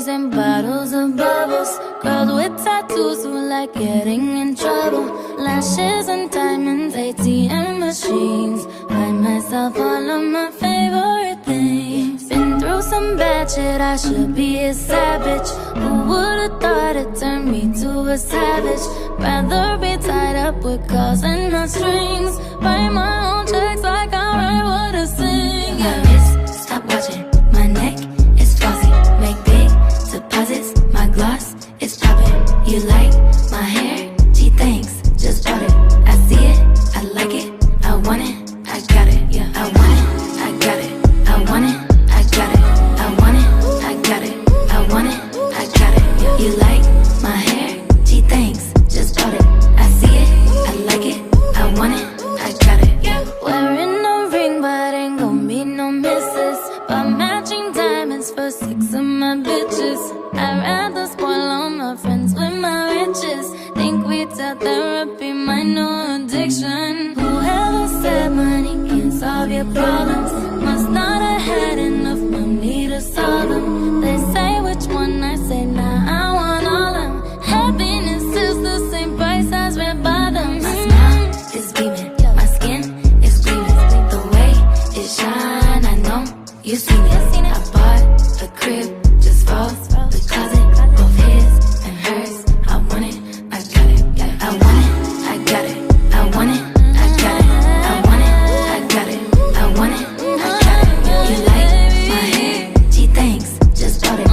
parties and bottles of bubbles. Girls with tattoos who like getting in trouble. Lashes and diamonds, ATM machines. Buy myself all of my favorite things. Been through some bad shit, I should be a savage. Who would've thought it turned me to a savage? Rather be tied up with calls and not strings. Write my own checks like I write what I sing. Yeah. My wrist, stop watching. My neck is flossy. Make big deposits. My gloss is popping. You like my hair? Gee, thanks. Just bought it. I see it. I like it. I want it. I got it. Yeah. I want it. I got it. I want it. I got it. I want it. I got it. I want it. I got it. Yeah. You like my hair? Gee, thanks. Just bought it. I see it. I like it. I want it. I got it. Yeah. Wearing no ring, but ain't gon' be no misses. But matching diamonds for 6 of my bitches. I'd rather spoil all my friends with my riches. Think retail therapy, my new addiction. Whoever said money can't solve your problems must not have had enough money to solve them. They say which one, I say nah, I want all them. Happiness is the same price as red bottoms. My smile is beaming, my skin is gleaming. The way it shine, I know you seen it. I bought a crib just for the closet, both his and hers. I want it, I got it. I want it, I got it. I want it, I got it. I want it, I got it. I want it, I got it. You like my hair? Gee, thanks. Just bought it. I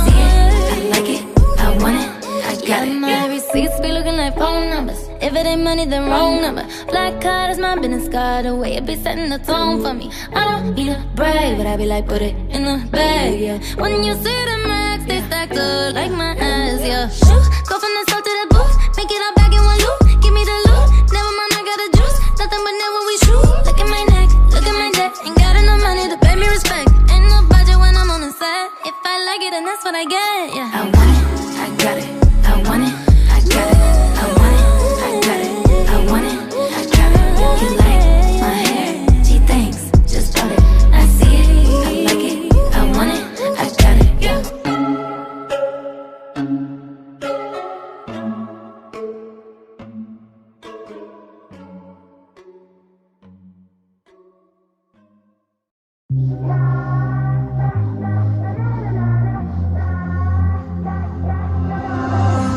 see it, I like it. I want it, I got it. My receipts be looking like phone numbers. If it ain't money, then wrong number. Black card is my business card. The way it be setting the tone for me. I don't need a brag, but I be like, put it in the bag, yeah. When you see the max, they stacked up like my ass, yeah. Shoo, go from the south to the booth, make it all back in one loop. Give me the loot, never mind, I got the juice. Nothing but never we shoot. Look at my neck, look at my debt. Ain't got enough money to pay me respect. Ain't no budget when I'm on the set. If I like it, then that's what I get, yeah. I want it, I got it. I want it, I got it. I want it, I got it. I want it, I got it. You like my hair? Gee, thanks. Just bought it. I see it, I like it. I want it, I got it. Yeah.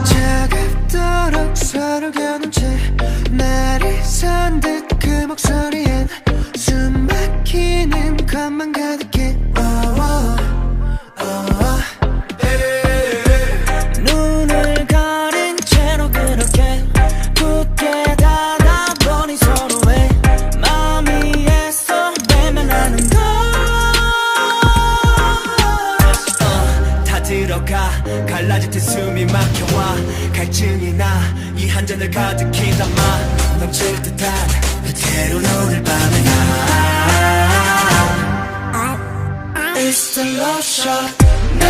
차갑도록 서로 겨눈 채 말이 선 듯 그 목소리엔 숨 막히는 것만 가득해. 눈을 가린 채로 그렇게 굳게 닫아버린 서로의 마음이 애써 외면하는 걸. 다 들어가 갈라질 때 숨이 막혀와 갈증이 나 이 한 잔을 가득히 담아 넘칠 듯한 그대로 오늘 밤에 나 It's the love shot. Na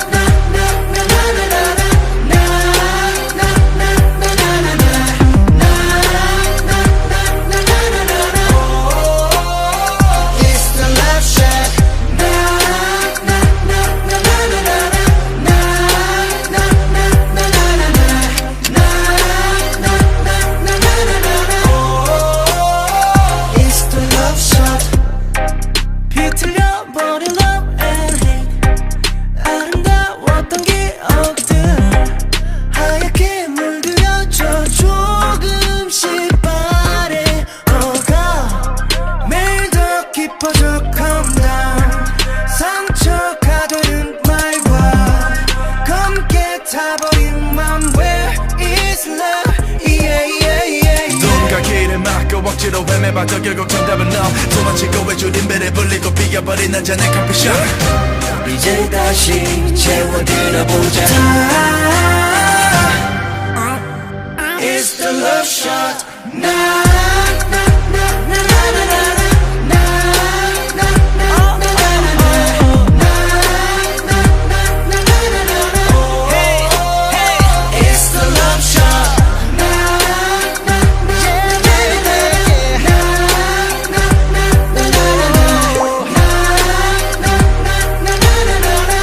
na na na na na na na. Na na na na na na na. Na na na na na na na. Oh, it's the love shot. Na na na na na na na. Na na na na na na na. Na na na na na na na. Oh, it's the love shot. 비틀려버린 love and hate. 아름다웠던 기억들 하얗게 물들여져 조금씩 바래어가 매일 더 깊어져 calm down. 상처가 되는 말과 검게 타버린 맘 Where is love? Yeah, yeah, yeah, yeah. 누군가 길을 막고 억지로 헤매봐도 결국 정답은 너. 도망치고 외줄인 배를 불리고 비겨버린 한 잔의 커피숍. 이제 다시 채워들어보자. It's the love shot. Na na na na na na na. Na na na na na na na. Na na na na na na na. Hey hey, it's the love shot. Na na na na na na. Na na na na na na. Na na na na na na.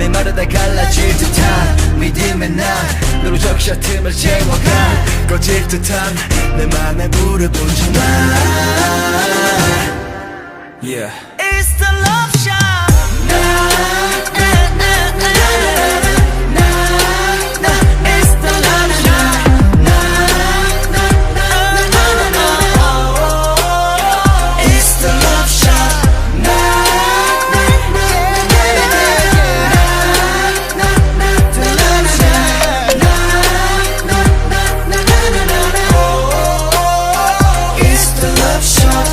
메마르다 갈라질 듯한 믿음의 날 너로 적셔 틈을 채워가 꺼질 듯한 내 맘에 불을 붙지 마 Yeah It's the love shot It's the love shot It's the love shot It's the love shot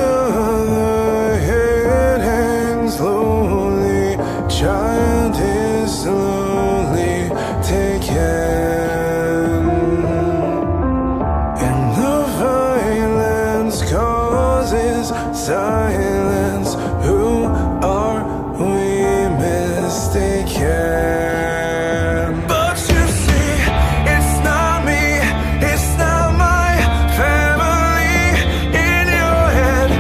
Another head hangs slowly, child is slowly taken, and the violence causes silence. Who are we mistaken? But you see, it's not me, it's not my family. In your head,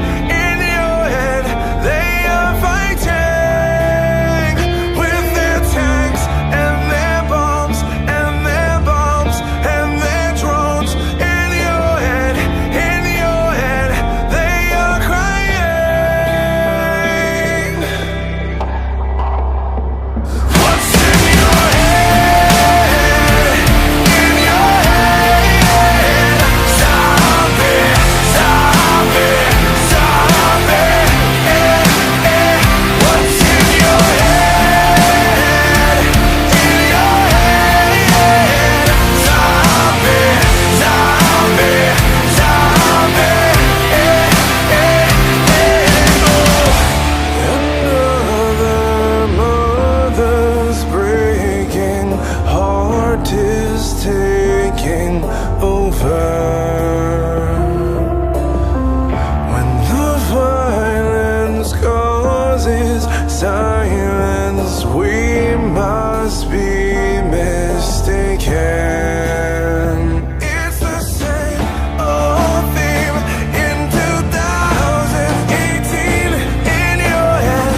they are fighting with their tanks and their bombs and their bombs and their drones. In your head, they are crying. What's in your head? In your head, zombie, zombie, zombie. What's in your head? In your head, zombie, zombie, zombie. Another mother's breaking heart is taking over. When the violence causes silence, we must be mistaken. It's the same old theme in 2018. In your head,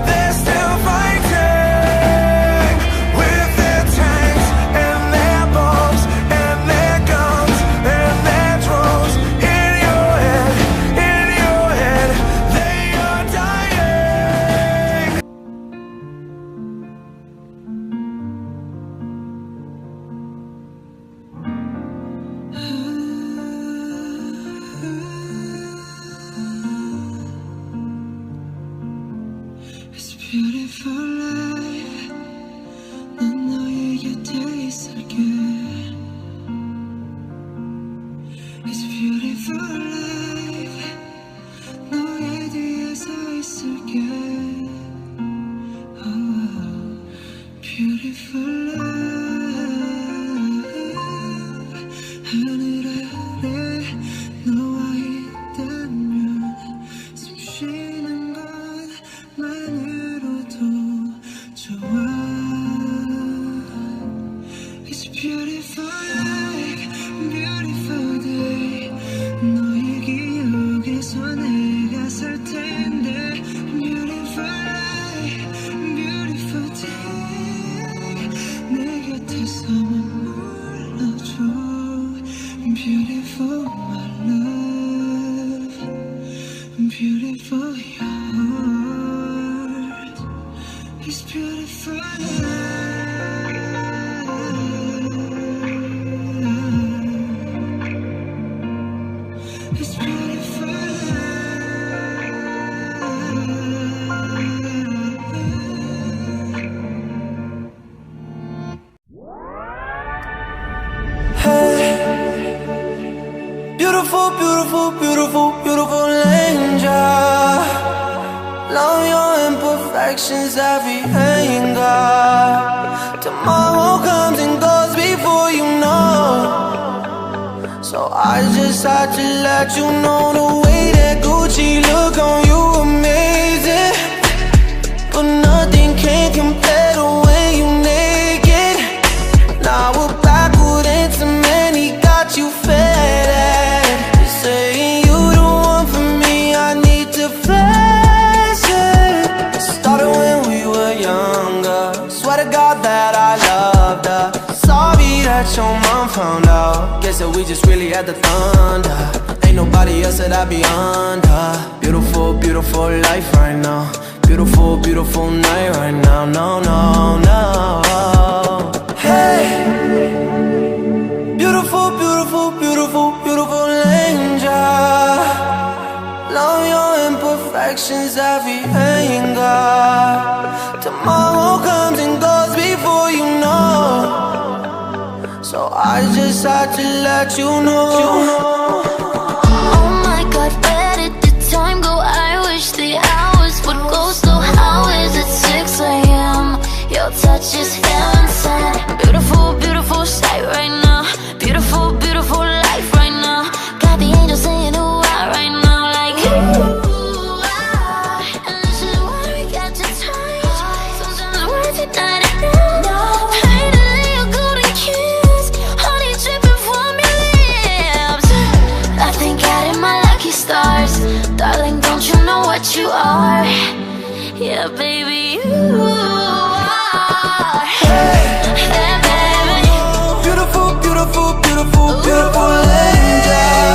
they're still fighting with their tanks and their bombs and their guns and their drones. In your head, they are dying. It's beautiful life 난 너의 곁에 있을게 It's beautiful life 너의 뒤에 서 있을게 Beautiful life 하늘 아래 너와 있다면 숨 쉬는 것만으로도 좋아 It's beautiful life, beautiful day 너의 기억에서 내가 살 텐데 Beautiful life, beautiful day 내 곁에서 머물러줘 Beautiful my love Beautiful heart It's beautiful It's beautiful Beautiful, beautiful, beautiful, beautiful angel Love your imperfection imperfections, everything got. Tomorrow comes and goes before you know. So I just had to let you know the way that Gucci look on you amazing. But nothing can compare to when you naked. Now we're backward and cement, he got you fed. You're saying you the one for me, I need to flash it. It started when we were younger. Swear to God that I loved her. Sorry that your mom found out. Guess that we just really had the thunder. Ain't nobody else that I be under. Beautiful, beautiful life right now. Beautiful, beautiful night right now. No, no, no. Hey, beautiful, beautiful, beautiful, beautiful angel. Love your imperfections, everything got. Tomorrow comes and goes before you know. So I just had to let you know. Oh my God, where did the time go? I wish the hours would go slow. How is it 6 a.m.? Your touch is heaven sent. Beautiful, beautiful sight right now. Beautiful, beautiful life right now. Got the angels saying ooh ah right now. Like ooh ah. And this is why we got to touch. Sometimes the words are not enough. Painted in your golden kiss. Honey dripping from your lips. I thank God in my lucky stars. Darling, don't you know what you are? Yeah, baby, you are. Yeah, baby. Beautiful, beautiful, beautiful, beautiful angel.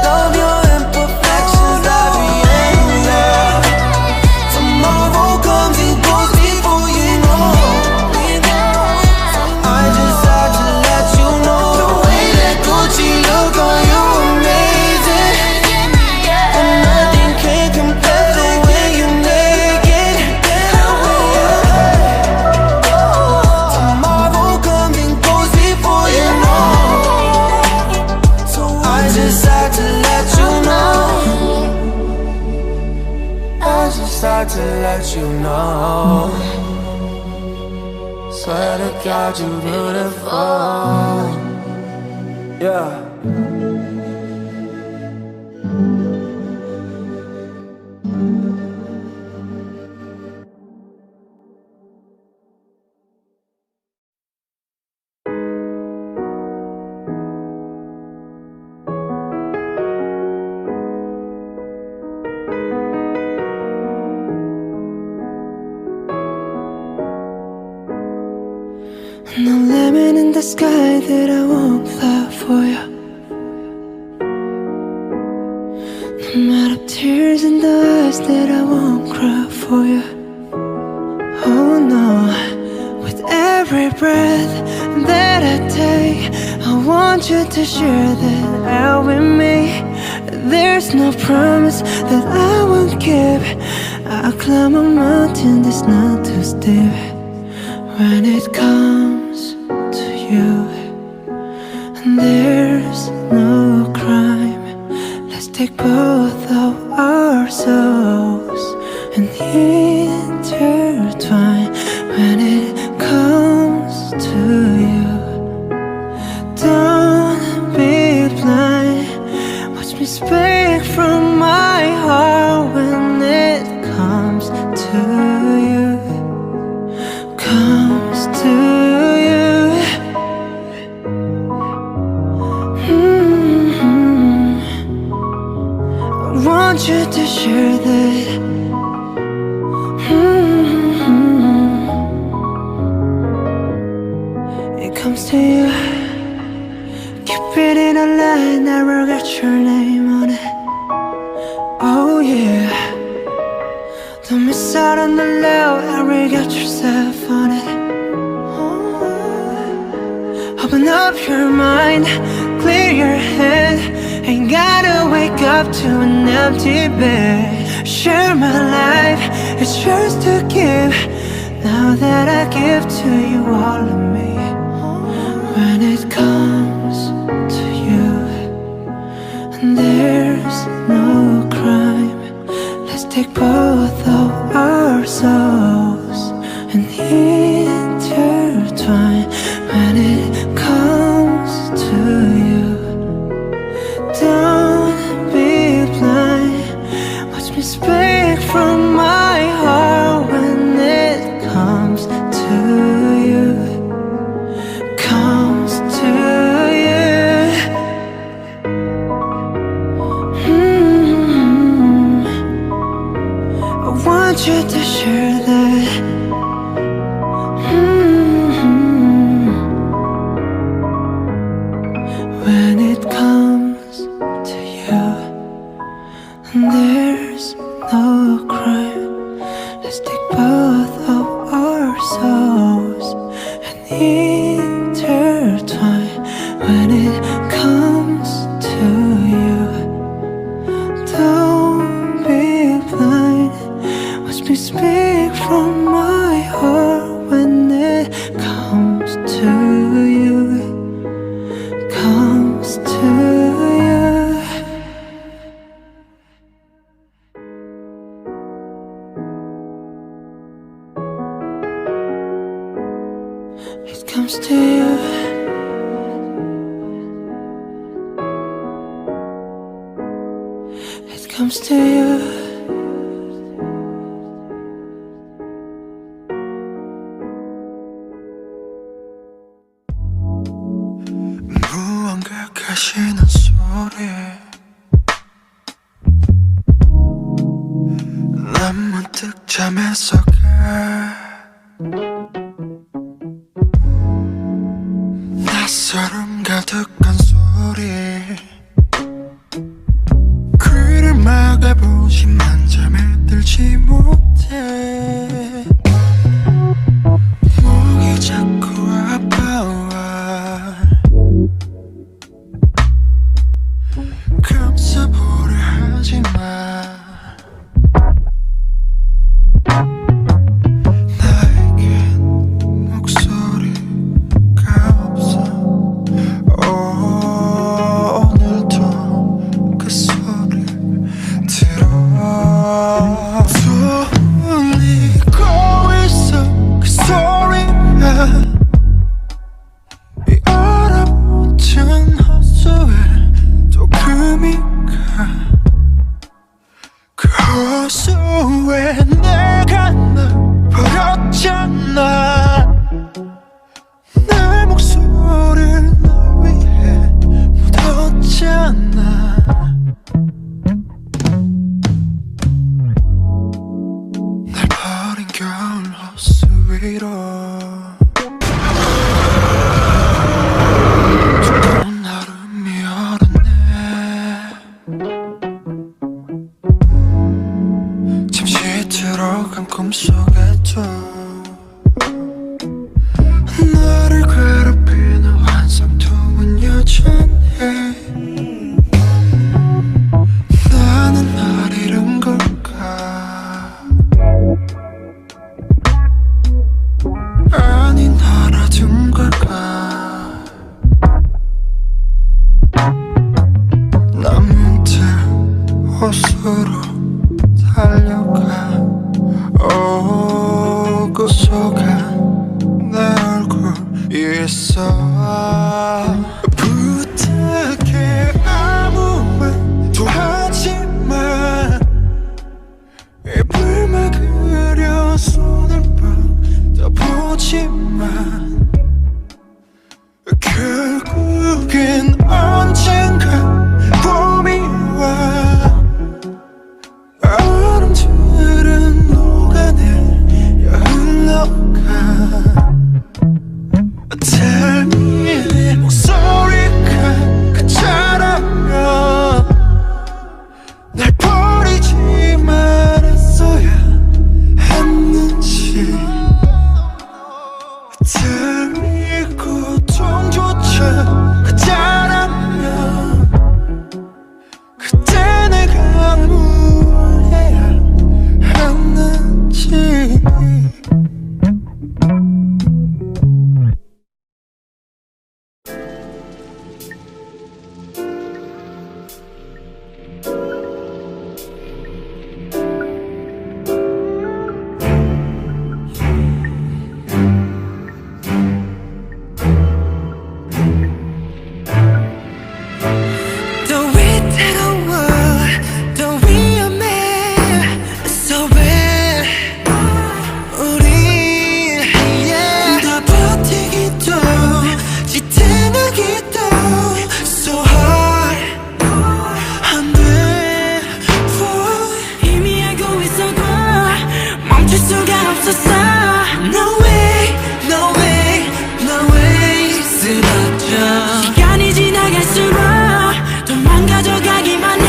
Love your imperfections, everything got. Tomorrow comes and goes before you know. I just had to let you know the way that Gucci look on you amazing. And nothing can compare to when you naked. Tomorrow comes and goes before you know. So I just had to let you know. I just had to let you know. Swear to God you're beautiful. Yeah. No lemon in the sky that I won't fly for you. No matter tears in the eyes that I won't cry for you. Oh no, with every breath that I take, I want you to share that out with me. There's no promise that I won't keep. I'll climb a mountain that's not too steep. When it comes to you, and there's no crime. Let's take both of our souls and intertwine. When it comes to you, don't be blind. Watch me speak from my heart. When it comes to you, comes to you. I want you to share that. It comes to you. Keep it in a line, never got your name on it. Oh yeah. Don't miss out on the love, ever got yourself on it. Open up your mind, clear your head. Ain't gotta wake up to an empty bed. Share my life, it's yours to give. Now that I give to you all of me. When it comes to you, and there's no crime. Let's take both of our souls and intertwine when it comes to you. Don't be blind, watch me speak from my heart when it comes to you. Comes to you. I want you to share that. When it comes to you, there's no crime. Let's take both of our souls and intertwine. When it comes to you, don't be blind. Watch me speak from my heart when it comes to you. Comes to you. It comes to you. It comes to you. 무언가 가시는 소리 난 문득 잠에서 낯설음 가득한 소리 귀를 막아보지만 잠에 들지 못해 목이 자꾸 아파와 감싸보려 하지마 나에겐 목소리가 없어 오늘도 그 소리 들어 들리고 있어 그 소리가 이 얼어붙은 헛소에 또 금이 가 그 호수에 내가 널 버렸잖아 내 목소리를 널 위해 묻었잖아 날 버린 겨울 호수 위로 두꺼운 얼음이 얼었네 잠시 들어간 꿈속에도 나를 괴롭히는 환상통은 여전해 나는 날 잃은 걸까 아니 알아둔 걸까 난 문득 호수로 달려가 오고서가 내 얼굴 위에서 부탁해 아무 말도 하지마 입을 막으려 손을 뻗어보지만 결국엔 언젠가 봄이 와 얼음들은 녹아내려 흘러가 Tell me 내 목소리가 그처럼요 날 버리지 말았어야 했는지 Tell 멈출 수가 없었어. No way, no way, no way. 쓰러져. 시간이 지나갈수록 더 망가져가기만 해.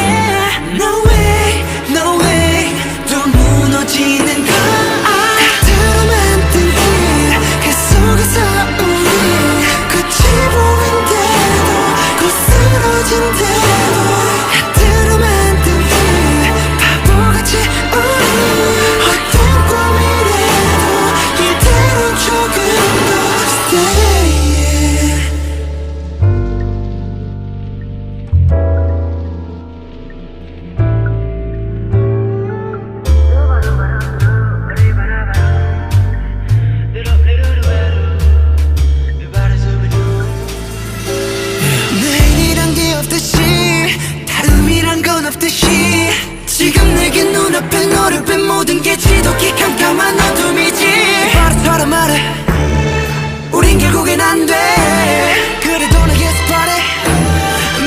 No way, no way. 또 무너지는 걸. 그대로 만든 길, 그 속에서 우리 끝이 보인대도 곧 쓰러진대도. 그대로 만든 길, 바보같이 우리 어떤 꿈이래도 이대로 조금 더 stay. 내일이란 게 없듯이 다음이란 건 없듯이 지금 내게 눈앞에 너를 뺀 모든 게 지독히 깜깜한 어둠이지. 바로처럼 말해 우린 결국엔 안 돼. 그래도 내게서 바래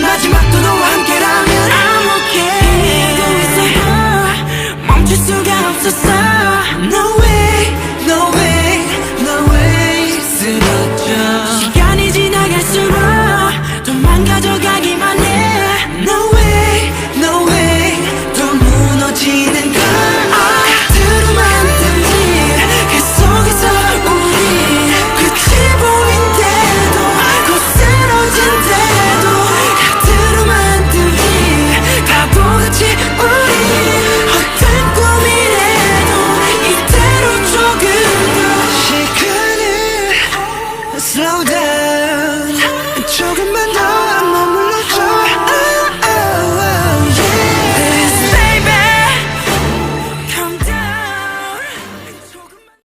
마지막도 너와 함께라면 I'm okay. 멈출 수가 없었어.